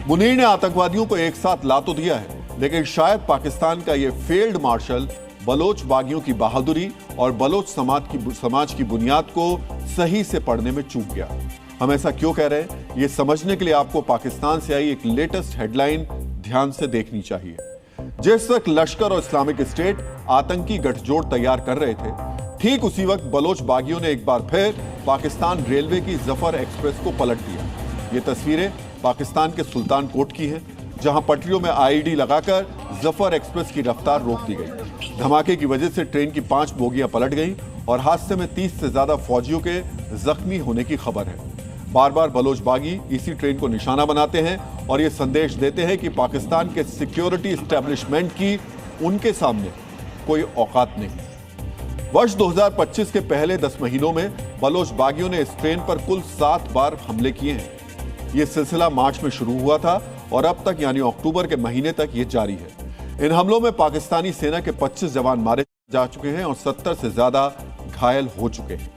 मुनीर ने आतंकवादियों को एक साथ ला तो दिया है, लेकिन शायद पाकिस्तान का ये फील्ड मार्शल बलोच बागियों की बहादुरी और बलोच समाज की बुनियाद को सही से पढ़ने में चूक गया। हम ऐसा क्यों कह रहे हैं, ये समझने के लिए आपको पाकिस्तान से आई एक लेटेस्ट हेडलाइन ध्यान से देखनी चाहिए। जिस वक्त लश्कर और इस्लामिक स्टेट आतंकी गठजोड़ तैयार कर रहे थे, ठीक उसी वक्त बलोच बागियों ने एक बार फिर पाकिस्तान रेलवे की जफर एक्सप्रेस को पलट दिया। ये तस्वीरें पाकिस्तान के सुल्तान कोट की हैं, जहां पटरियों में आईडी लगाकर जफर एक्सप्रेस की रफ्तार रोक दी गई। धमाके की वजह से ट्रेन की 5 बोगियां पलट गईं और हादसे में 30 से ज्यादा फौजियों के जख्मी होने की खबर है। बार बार बलोच बागी इसी ट्रेन को निशाना बनाते हैं और ये संदेश देते हैं कि पाकिस्तान के सिक्योरिटी एस्टेब्लिशमेंट की उनके सामने कोई औकात नहीं। वर्ष 2025 के पहले 10 महीनों में बलोच बागियों ने इस ट्रेन पर कुल 7 बार हमले किए हैं। यह सिलसिला मार्च में शुरू हुआ था और अब तक यानी अक्टूबर के महीने तक ये जारी है। इन हमलों में पाकिस्तानी सेना के 25 जवान मारे जा चुके हैं और 70 से ज्यादा घायल हो चुके हैं।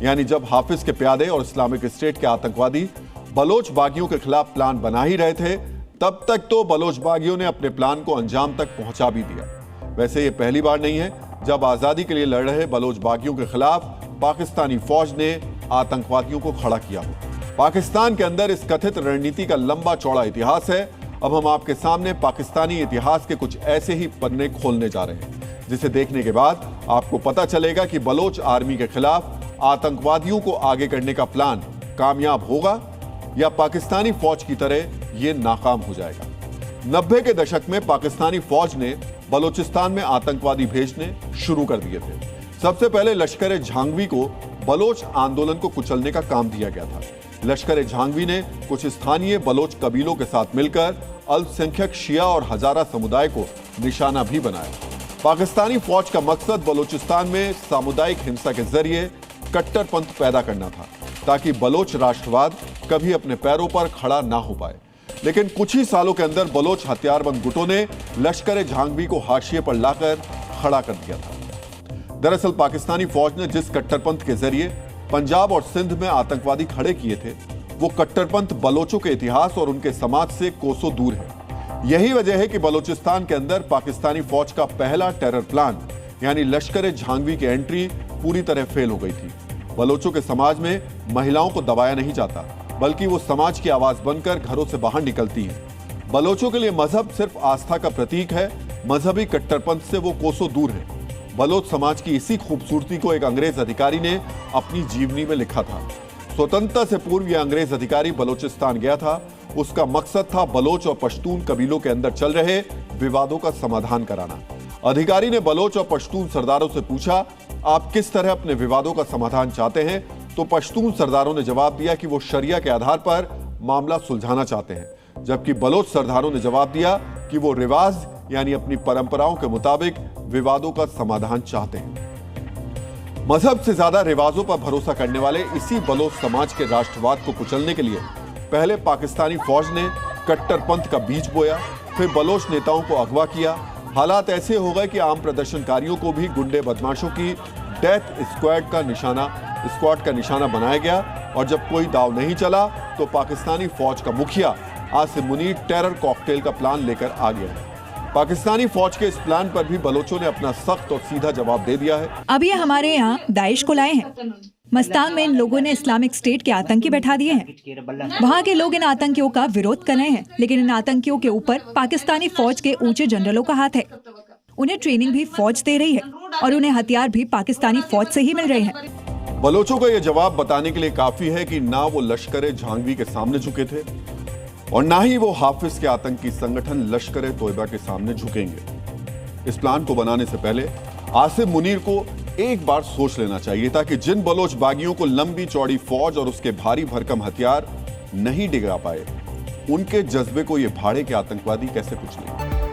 यानी जब हाफिज के प्यादे और इस्लामिक स्टेट के आतंकवादी बलोच बागियों के खिलाफ प्लान बना ही रहे थे, तब तक तो बलोच बागियों ने अपने प्लान को अंजाम तक पहुंचा भी दिया। वैसे ये पहली बार नहीं है जब आजादी के लिए लड़ रहे बलोच बागियों के खिलाफ पाकिस्तानी फौज ने आतंकवादियों को खड़ा किया हो। पाकिस्तान के अंदर इस कथित रणनीति का लंबा चौड़ा इतिहास है। अब हम आपके सामने पाकिस्तानी इतिहास के कुछ ऐसे ही पन्ने खोलने जा रहे हैं, जिसे देखने के बाद आपको पता चलेगा कि बलोच आर्मी के खिलाफ आतंकवादियों को आगे करने का प्लान कामयाब होगा या पाकिस्तानी फौज की तरह यह नाकाम हो जाएगा। 90 के दशक में पाकिस्तानी फौज ने बलोचिस्तान में आतंकवादी भेजने शुरू कर दिए थे। सबसे पहले लश्कर झांगवी को बलोच आंदोलन को कुचलने का काम दिया गया था। लश्कर झांगवी ने कुछ स्थानीय बलोच कबीलों के साथ मिलकर अल्पसंख्यक शिया और हजारा समुदाय को निशाना भी बनाया। पाकिस्तानी फौज का मकसद बलोचिस्तान में सामुदायिक हिंसा के जरिए कट्टरपंथ पैदा करना था, ताकि बलोच राष्ट्रवाद कभी अपने पैरों पर खड़ा ना हो पाए। लेकिन कुछ ही सालों के अंदर बलोच हथियारबंद गुटों ने लश्कर झांगवी को हाशिए पर लाकर खड़ा कर दिया था। दरअसल पाकिस्तानी फौज ने जिस कट्टरपंथ के जरिए पंजाब और सिंध में आतंकवादी खड़े किए थे, वो कट्टरपंथ बलोचों के इतिहास और उनके समाज से कोसों दूर है। यही वजह है कि बलोचिस्तान के अंदर पाकिस्तानी फौज का पहला टेरर प्लान यानी लश्कर झांगवी की एंट्री पूरी तरह फेल हो गई थी। बलोचों के समाज में महिलाओं को दबाया नहीं जाता, बल्कि वो समाज की आवाज बनकर घरों से बाहर निकलती हैं। बलोचों के लिए मजहब सिर्फ आस्था का प्रतीक है, मजहबी कट्टरपंथ से वो कोसों दूर है। बलोच समाज की इसी खूबसूरती को एक अंग्रेज अधिकारी ने अपनी जीवनी में लिखा था। स्वतंत्रता से पूर्व यह अंग्रेज अधिकारी बलोचिस्तान गया था। उसका मकसद था बलोच और पश्तून कबीलों के अंदर चल रहे विवादों का समाधान कराना। अधिकारी ने बलोच और पश्तून सरदारों से पूछा, आप किस तरह अपने विवादों का समाधान चाहते हैं? तो पश्तून सरदारों ने जवाब दिया कि वो शरिया के आधार पर मामला सुलझाना चाहते हैं, जबकि बलोच सरदारों ने जवाब दिया कि वो रिवाज यानी अपनी परंपराओं के मुताबिक विवादों का समाधान चाहते हैं। मजहब से ज्यादा रिवाजों पर भरोसा करने वाले इसी बलोच समाज के राष्ट्रवाद को कुचलने के लिए पहले पाकिस्तानी फौज ने कट्टरपंथ का बीज बोया, फिर बलोच नेताओं को अगवा किया। हालात ऐसे हो गए कि आम प्रदर्शनकारियों को भी गुंडे बदमाशों की डेथ स्क्वाड का निशाना बनाया गया और जब कोई दाव नहीं चला तो पाकिस्तानी फौज का मुखिया आसिम मुनीर टेरर कॉकटेल का प्लान लेकर आ गया। पाकिस्तानी फौज के इस प्लान पर भी बलोचों ने अपना सख्त और सीधा जवाब दे दिया है। अब ये हमारे यहाँ दाइश को लाए हैं। मस्तांग में इन लोगों ने इस्लामिक स्टेट के आतंकी बैठा दिए हैं। वहाँ के लोग इन आतंकियों का विरोध कर रहे हैं, लेकिन इन आतंकियों के ऊपर पाकिस्तानी फौज के ऊंचे जनरलों का हाथ है। उन्हें ट्रेनिंग भी फौज दे रही है और उन्हें हथियार भी पाकिस्तानी फौज से ही मिल रहे हैं। बलोचों का यह जवाब बताने के लिए काफी है कि ना वो लश्कर झांगवी के सामने झुके थे और ना ही वो हाफिज के आतंकी संगठन लश्कर तोयबा के सामने झुकेंगे। इस प्लान को बनाने से पहले आसिम मुनीर को एक बार सोच लेना चाहिए था कि जिन बलोच बागियों को लंबी चौड़ी फौज और उसके भारी भरकम हथियार नहीं डिगा पाए, उनके जज्बे को ये भाड़े के आतंकवादी कैसे कुचले।